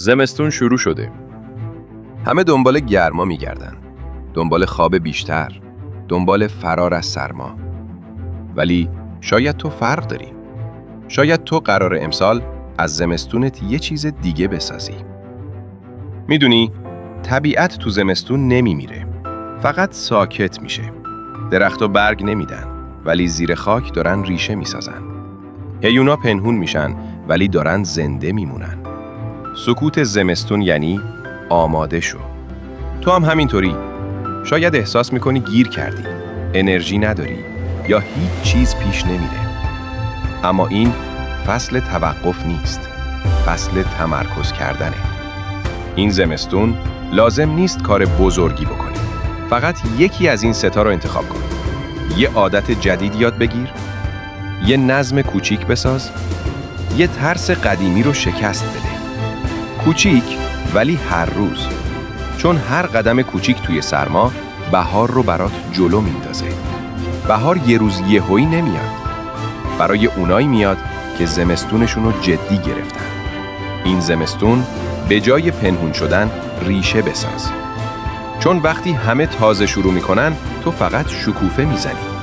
زمستون شروع شده. همه دنبال گرما میگردن، دنبال خواب بیشتر، دنبال فرار از سرما. ولی شاید تو فرق داری. شاید تو قرار امسال از زمستونت یه چیز دیگه بسازی. میدونی طبیعت تو زمستون نمیمیره، فقط ساکت میشه. درخت و برگ نمیدن، ولی زیر خاک دارن ریشه میسازن. حیونا پنهون میشن، ولی دارن زنده میمونن. سکوت زمستون یعنی آماده شو. تو هم همینطوری. شاید احساس میکنی گیر کردی، انرژی نداری یا هیچ چیز پیش نمیره. اما این فصل توقف نیست، فصل تمرکز کردنه. این زمستون لازم نیست کار بزرگی بکنی. فقط یکی از این ستا رو انتخاب کن. یه عادت جدید یاد بگیر، یه نظم کوچیک بساز، یه ترس قدیمی رو شکست بده. کوچیک ولی هر روز. چون هر قدم کوچیک توی سرما بهار رو برات جلو میندازه. بهار یه روز یهویی نمیاد. برای اونایی میاد که زمستونشون رو جدی گرفتن. این زمستون به جای پنهون شدن ریشه بساز. چون وقتی همه تازه شروع میکنن تو فقط شکوفه میزنی.